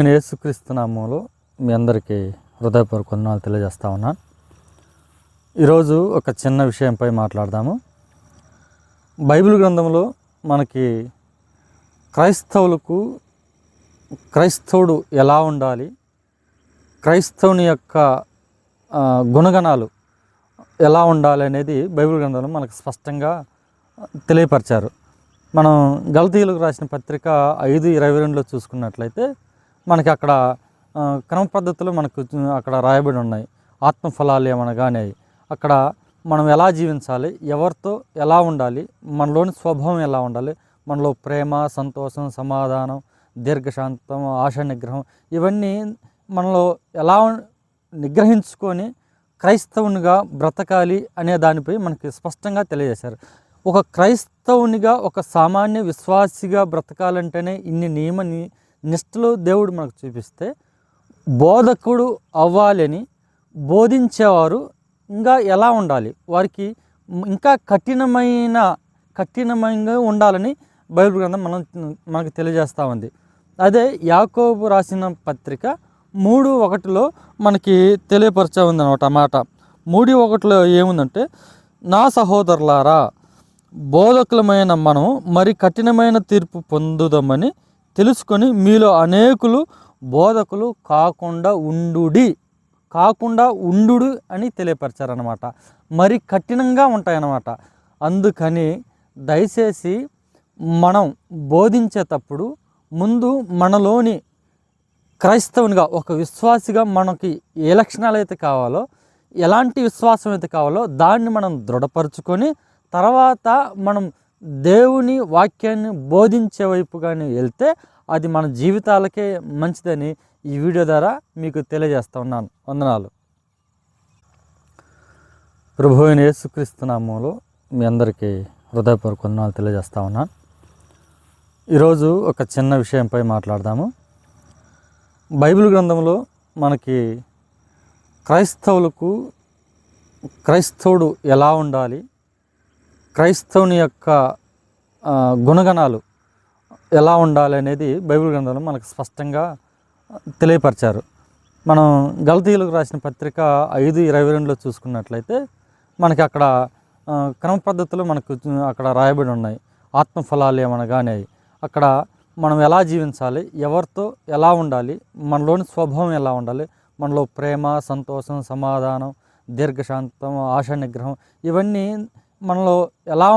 నేను యేసుక్రీస్తు నామములో మీ అందరికీ హృదయపూర్వక వందనాలు తెలియజేస్తా ఉన్నాను. ఈరోజు ఒక చిన్న విషయంపై మాట్లాడదాము. బైబిల్ గ్రంథంలో మనకి క్రైస్తవుడు ఎలా ఉండాలి, క్రైస్తవుని యొక్క గుణగణాలు ఎలా ఉండాలి అనేది బైబిల్ గ్రంథంలో మనకు స్పష్టంగా తెలియపరిచారు. మనం గలతీయులకు రాసిన పత్రిక 5:22లో చూసుకున్నట్లయితే మనకి అక్కడ క్రమ పద్ధతులు మనకు అక్కడ రాయబడి ఉన్నాయి. ఆత్మఫలాలు ఏమనగానే అక్కడ మనం ఎలా జీవించాలి, ఎవరితో ఎలా ఉండాలి, మనలోని స్వభావం ఎలా ఉండాలి, మనలో ప్రేమ, సంతోషం, సమాధానం, దీర్ఘశాంతం, ఆశా నిగ్రహం, ఇవన్నీ మనలో ఎలా నిగ్రహించుకొని క్రైస్తవునిగా బ్రతకాలి అనే దానిపై మనకి స్పష్టంగా తెలియజేశారు. ఒక క్రైస్తవునిగా, ఒక సామాన్య విశ్వాసిగా బ్రతకాలంటేనే ఇన్ని నిష్టలు దేవుడు మనకు చూపిస్తే, బోధకుడు అవ్వాలని బోధించేవారు ఇంకా ఎలా ఉండాలి, వారికి ఇంకా కఠినమైనగా ఉండాలని బైబిల్ గ్రంథం మనకు తెలియజేస్తూ ఉంది. అదే యాకోబు రాసిన పత్రిక 3:1లో మనకి తెలియపరచ ఉందన్నమాట. ఆ మాట 3:1లో ఏముందంటే, నా సహోదరులారా, బోధకులమైన మనం మరి కఠినమైన తీర్పు పొందుదామని తెలుసుకొని మీలో అనేకులు బోధకులు కాకుండా ఉండు అని తెలియపరిచారనమాట. మరి కఠినంగా ఉంటాయన్నమాట. అందుకని దయచేసి మనం బోధించేటప్పుడు ముందు మనలోని క్రైస్తవునిగా, ఒక విశ్వాసిగా మనకి ఏ లక్షణాలు అయితే కావాలో, ఎలాంటి విశ్వాసం అయితే కావాలో దాన్ని మనం దృఢపరుచుకొని తర్వాత మనం దేవుని వాక్యాన్ని బోధించే వైపు కానీ వెళ్తే అది మన జీవితాలకే మంచిదని ఈ వీడియో ద్వారా మీకు తెలియజేస్తూ ఉన్నాను. వందనాలు. ప్రభువైన అయిన యేసుక్రీస్తు నామములో మీ అందరికీ హృదయపూర్వక వందనాలు తెలియజేస్తూ ఉన్నాను. ఈరోజు ఒక చిన్న విషయంపై మాట్లాడదాము. బైబిల్ గ్రంథంలో మనకి క్రైస్తవుడు ఎలా ఉండాలి, క్రైస్తవుని యొక్క గుణగణాలు ఎలా ఉండాలి అనేది బైబిల్ గ్రంథంలో మనకు స్పష్టంగా తెలియపరిచారు. మనం గలతీయులకు రాసిన పత్రిక 5:22లో చూసుకున్నట్లయితే మనకి అక్కడ క్రమ పద్ధతులు మనకు అక్కడ రాయబడి ఉన్నాయి. ఆత్మఫలాలు ఏమనగానే అక్కడ మనం ఎలా జీవించాలి, ఎవరితో ఎలా ఉండాలి, మనలోని స్వభావం ఎలా ఉండాలి, మనలో ప్రేమ, సంతోషం, సమాధానం, దీర్ఘశాంతం, ఆశా నిగ్రహం, ఇవన్నీ మనలో ఎలా